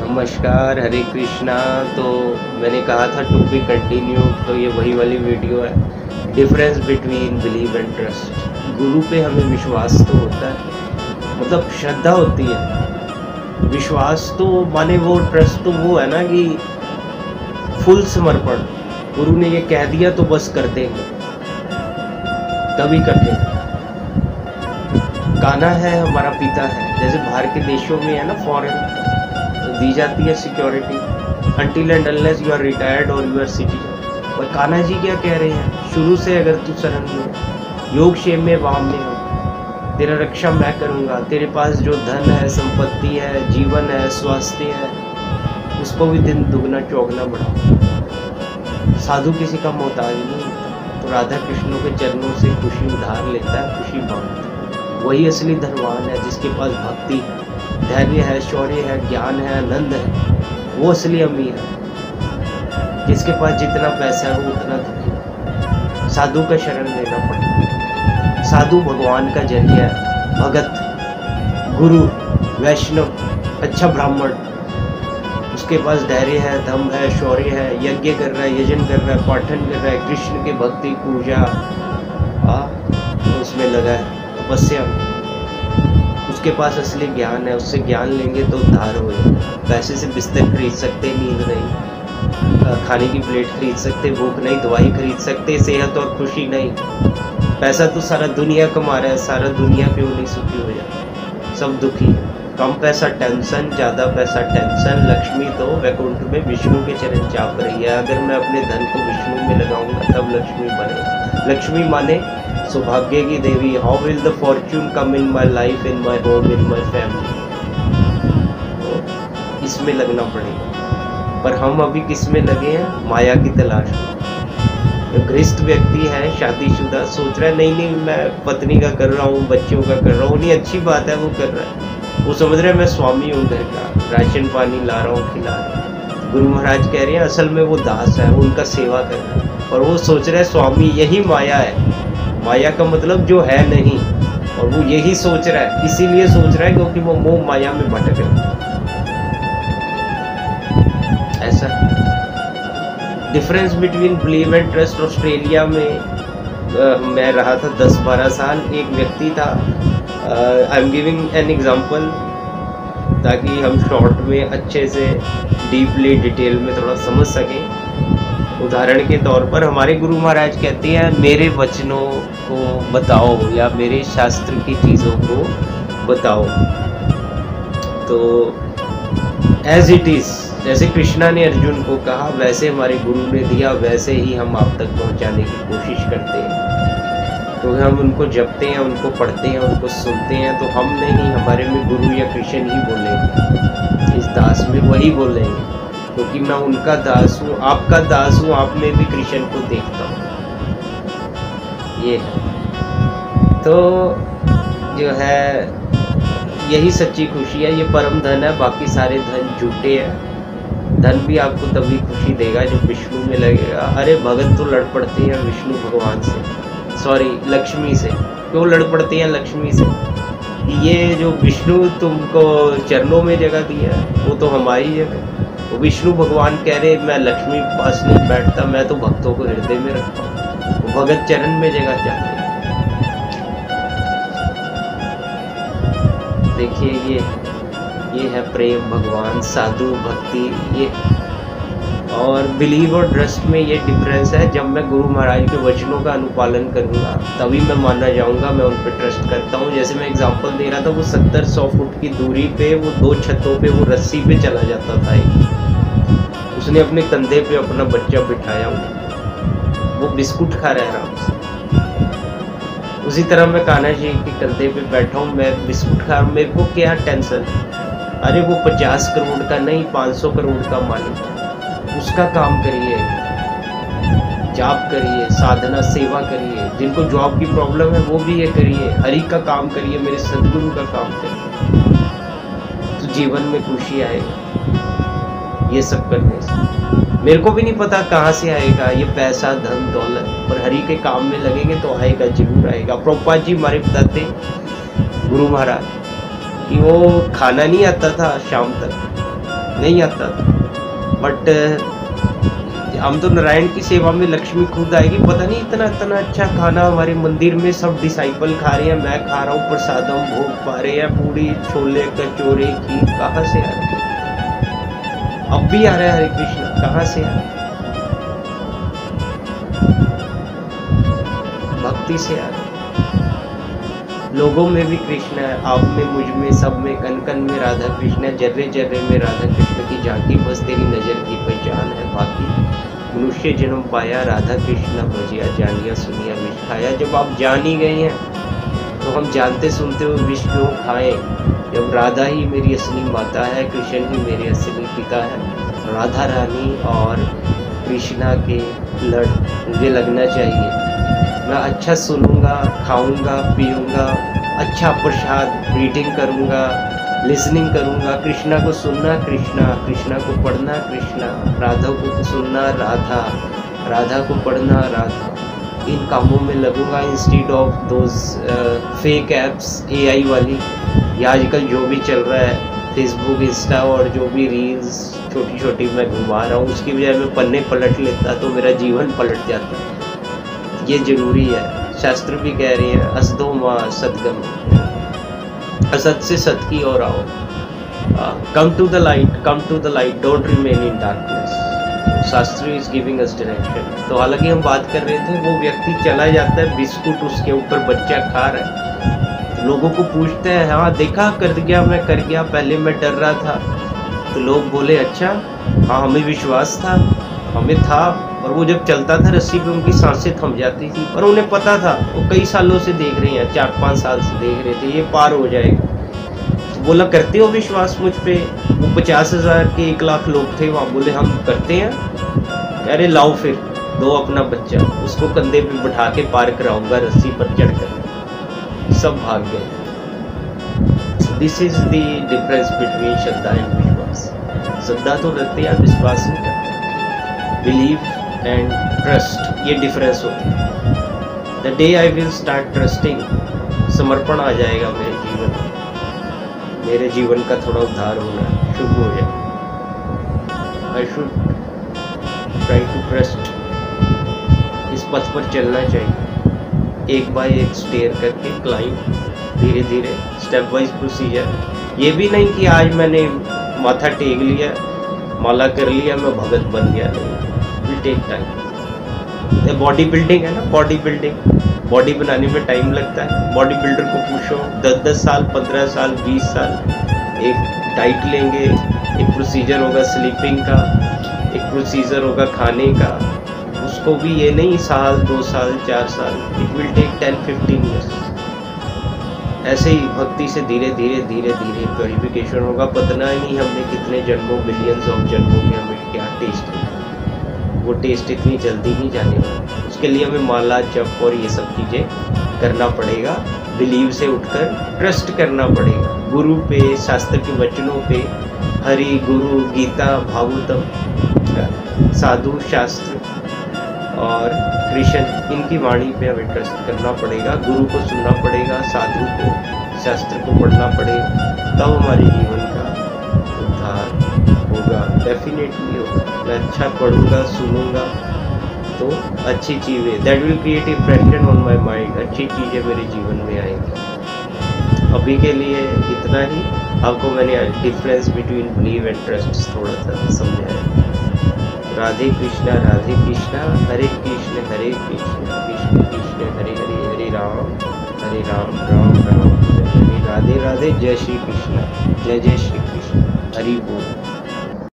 नमस्कार, हरे कृष्णा। तो मैंने कहा था टू बी कंटिन्यू, तो ये वही वाली वीडियो है। Difference between believe and trust. गुरु पे हमें विश्वास तो होता है, मतलब श्रद्धा होती है। विश्वास तो माने वो, ट्रस्ट तो वो है ना कि फुल समर्पण। गुरु ने ये कह दिया तो बस कर देंगे, तभी कर देंगे। कान्हा है हमारा पिता है, जैसे बाहर के देशों में है ना, फॉरेन दी जाती है security until and unless you are retired और यू आर सिटीजन। और कान्हा जी क्या कह रहे हैं, शुरू से अगर तू शरण में योग क्षेम में वाम में हो, तेरा रक्षा मैं करूँगा। तेरे पास जो धन है, संपत्ति है, जीवन है, स्वास्थ्य है, उसको भी दिन दुगना चौगना बढ़ाओ। साधु किसी का मोहताज नहीं होता, तो राधा कृष्णों के चरणों से खुशी उधार लेता है, खुशी बांटता है। वही असली धनवान है, जिसके पास भक्ति है, धैर्य है, शौर्य है, ज्ञान है, आनंद है, वो असली अमीर है। जिसके पास जितना पैसा है वो उतना दुखी है। साधु का शरण लेना पड़ेगा। साधु भगवान का जरिया है, भगत, गुरु, वैष्णव, अच्छा ब्राह्मण। उसके पास धैर्य है, दम है, शौर्य है, यज्ञ कर रहा है, यजन कर रहा है, पाठन कर रहा है, कृष्ण की भक्ति पूजा उसमें लगा है, तपस्या। उसके पास असली ज्ञान है, उससे ज्ञान लेंगे तो उद्धार हो जाएगा। पैसे से बिस्तर खरीद सकते, नींद नहीं, खाने की प्लेट खरीद सकते, भूख नहीं, दवाई खरीद सकते, सेहत और खुशी नहीं। पैसा तो सारा दुनिया कमा रहा है, सारा दुनिया क्यों नहीं सुखी हो जाता, सब दुखी है। कम पैसा टेंशन, ज़्यादा पैसा टेंशन। लक्ष्मी तो वैकुंठ में विष्णु के चरण चाप रही है। अगर मैं अपने धन को विष्णु में लगाऊंगा तब लक्ष्मी बनेगी। लक्ष्मी माने सौभाग्य की देवी। How will the fortune come in my life, in my home, in my family. तो इसमें लगना पड़ेगा। पर हम अभी किस में लगे हैं, माया की तलाश में। जो गृहस्थ व्यक्ति है, शादीशुदा, सोच रहा है नहीं नहीं मैं पत्नी का कर रहा हूँ, बच्चों का कर रहा हूँ, नहीं अच्छी बात है, वो कर रहा है। वो समझ रहा है मैं स्वामी हूँ घर का, राशन पानी ला रहा हूँ, खिला रहा हूँ। गुरु महाराज कह रहे हैं असल में वो दास है, वो उनका सेवा कर रहा है, और वो सोच रहा है स्वामी। यही माया है। माया का मतलब जो है नहीं, और वो यही सोच रहा है। इसीलिए सोच रहा है क्योंकि वो मोह माया में भटक रहा है। ऐसा difference between believe and trust. Australia में मैं रहा था 10-12 साल। एक व्यक्ति था, I am giving an example ताकि हम शॉर्ट में अच्छे से डीपली डिटेल में थोड़ा समझ सकें। उदाहरण के तौर पर हमारे गुरु महाराज कहते हैं मेरे वचनों को बताओ या मेरे शास्त्र की चीज़ों को बताओ। तो एज इट इज़, जैसे कृष्णा ने अर्जुन को कहा वैसे हमारे गुरु ने दिया, वैसे ही हम आप तक पहुंचाने की कोशिश करते हैं। तो हम उनको जपते हैं, उनको पढ़ते हैं, उनको सुनते हैं, तो हम नहीं, हमारे में गुरु या कृष्ण ही बोलेंगे। इस दास में वही बोलेंगे, क्योंकि मैं उनका दास हूँ, आपका दास हूँ, आप में भी कृष्ण को देखता हूँ। ये तो जो है यही सच्ची खुशी है, ये परम धन है। बाकी सारे धन झूठे हैं। धन भी आपको तभी खुशी देगा जब विष्णु में लगेगा। अरे भगत तो लड़ पड़ते हैं विष्णु भगवान से, सॉरी लक्ष्मी से। क्यों लड़ पड़ते हैं लक्ष्मी से? ये जो विष्णु तुमको चरणों में जगह दिया है वो तो हमारी जगह। वो विष्णु भगवान कह रहे मैं लक्ष्मी के पास नहीं बैठता, मैं तो भक्तों को हृदय में रखता हूँ। वो भगत चरण में जगह चाहते हैं। देखिए ये है प्रेम, भगवान, साधु, भक्ति। ये और बिलीव और ट्रस्ट में ये डिफरेंस है। जब मैं गुरु महाराज के वचनों का अनुपालन करूँगा तभी मैं माना जाऊँगा, मैं उन पर ट्रस्ट करता हूँ। जैसे मैं एग्जांपल दे रहा था, वो 70-100 फुट की दूरी पे वो 2 छतों पे वो रस्सी पे चला जाता था। उसने अपने कंधे पे अपना बच्चा बिठाया हुआ, वो बिस्कुट खा रहा है आराम से। उसी तरह मैं कान्हा जी के कंधे पे बैठा हूँ, मैं बिस्कुट खा, मेरे को क्या टेंशन। अरे वो 50 करोड़ का नहीं, 500 करोड़ का मालिक, उसका काम करिए, जाप करिए, साधना सेवा करिए। जिनको जॉब की प्रॉब्लम है वो भी ये करिए, हरि का काम करिए, मेरे सदगुरु का काम करिए, तो जीवन में खुशी आएगा। ये सब करने से मेरे को भी नहीं पता कहाँ से आएगा ये पैसा, धन, दौलत, पर हरि के काम में लगेंगे तो आएगा, जरूर आएगा। प्रभुपाद जी हमारे बताते, गुरु महाराज, कि वो खाना नहीं आता था शाम तक, नहीं आता था। बट हम तो नारायण की सेवा में लक्ष्मी खुद आएगी, पता नहीं इतना इतना अच्छा खाना हमारे मंदिर में सब डिसाइपल खा रहे हैं, मैं खा रहा हूँ, प्रसादम भोग पा रहे हैं, पूड़ी छोले कचौरे खीर, कहाँ से आ रहा है? अब भी आ रहा है हरे कृष्णा, कहाँ से आ रहा है? भक्ति से आ रहा है। लोगों में भी कृष्ण है, आप में, मुझ में, सब में, कन कन में राधा कृष्ण है, जर्रे जर्रे में राधा कृष्ण की झांकी, बस तेरी नजर की पहचान है बाकी। मनुष्य जन्म पाया राधा कृष्ण भजिया, जानिया सुनिया विष खाया। जब आप जान ही गए हैं तो हम जानते सुनते हुए विष क्यों खाएं? जब राधा ही मेरी असली माता है, कृष्ण ही मेरे असली पिता है, राधा रानी और कृष्णा के लड़ मुझे लगना चाहिए। मैं अच्छा सुनूंगा, खाऊंगा, पीऊंगा, अच्छा प्रसाद रीडिंग करूंगा, लिसनिंग करूंगा, कृष्णा को सुनना कृष्णा, कृष्णा को पढ़ना कृष्णा, राधा को सुनना राधा, राधा को पढ़ना राधा। इन कामों में लगूंगा instead of those fake apps AI वाली, या आजकल जो भी चल रहा है फेसबुक, इंस्टा और जो भी रील्स छोटी छोटी मैं घुमा रहा हूँ, उसकी बजाय मैं पन्ने पलट लेता तो मेरा जीवन पलट जाता। ये जरूरी है। शास्त्र भी कह रहे हैं असदो माँ सदगम, असत से सत की ओर आओ, come to the light, don't remain in darkness. Shastra is giving us direction. तो हालांकि हम बात कर रहे थे, वो व्यक्ति चला जाता है, बिस्कुट उसके ऊपर बच्चा खा रहा है, तो लोगों को पूछते हैं हाँ देखा, कर गया, मैं कर गया, पहले मैं डर रहा था। तो लोग बोले अच्छा, हाँ हमें विश्वास था, हमें था। और वो जब चलता था रस्सी पे उनकी सांसें थम जाती थी, और उन्हें पता था, वो कई सालों से देख रहे हैं, 4-5 साल से देख रहे थे, ये पार हो जाएगा। तो बोला करते हो विश्वास मुझ पे? वो 50,000 के 1,00,000 लोग थे वहाँ, बोले हम करते हैं। कह रहे लाओ फिर दो अपना बच्चा, उसको कंधे पे बिठा के पार कराऊंगा रस्सी पर चढ़कर। सब भाग गए। This is the difference between Shraddha and विश्वास। श्रद्धा तो रखते हैं, विश्वास नहीं करते। बिलीव एंड ट्रस्ट, ये डिफरेंस होता है। The day I will start trusting, समर्पण आ जाएगा मेरे जीवन में, मेरे जीवन का थोड़ा उद्धार होना शुरू हो जाए। I should try to trust, इस पथ पर चलना चाहिए, एक बाय एक स्टेयर करके क्लाइंब, धीरे धीरे स्टेप वाइज प्रोसीजर। ये भी नहीं कि आज मैंने माथा टेक लिया, माला कर लिया, मैं भगत बन गया, नहीं, will take time. Body building है ना, बॉडी बिल्डिंग, बॉडी बनाने में टाइम लगता है। बॉडी बिल्डर को पूछो 10-10 साल, 15 साल, 20 साल, एक डाइट लेंगे, एक प्रोसीजर होगा स्लीपिंग का, एक प्रोसीजर होगा खाने का, उसको भी ये नहीं साल, 2 साल, 4 साल, इट विल टेक 10-15 ईयर्स। ऐसे ही भक्ति से धीरे धीरे धीरे धीरे प्योरिफिकेशन होगा। पता ही नहीं हमने कितने जन्मों, बिलियंस ऑफ जन्मों में हमें क्या टेस्ट है, वो टेस्ट इतनी जल्दी नहीं जाने वाला। उसके लिए हमें माला, जप और ये सब चीज़ें करना पड़ेगा। बिलीव से उठकर ट्रस्ट करना पड़ेगा गुरु पे, शास्त्र के वचनों पे, हरि, गुरु, गीता, भागवतम, साधु, शास्त्र और कृष्ण, इनकी वाणी पे हमें ट्रस्ट करना पड़ेगा। गुरु को सुनना पड़ेगा, साधु को, शास्त्र को पढ़ना पड़ेगा, तब हमारे जीवन का उद्धार होगा। डेफिनेटली होगा। मैं अच्छा पढ़ूंगा, सुनूंगा तो अच्छी चीज़ें, that will create impression on my mind, अच्छी चीज़ें मेरे जीवन में आएंगी। अभी के लिए इतना ही। आपको मैंने difference between believe and trust थोड़ा सा समझाया। राधे कृष्णा, हरे कृष्ण हरे कृष्ण, कृष्ण कृष्ण हरे हरे, हरे राम राम राम हरे हरे। राधे राधे, जय श्री कृष्ण, जय जय श्री कृष्ण, हरि बोल।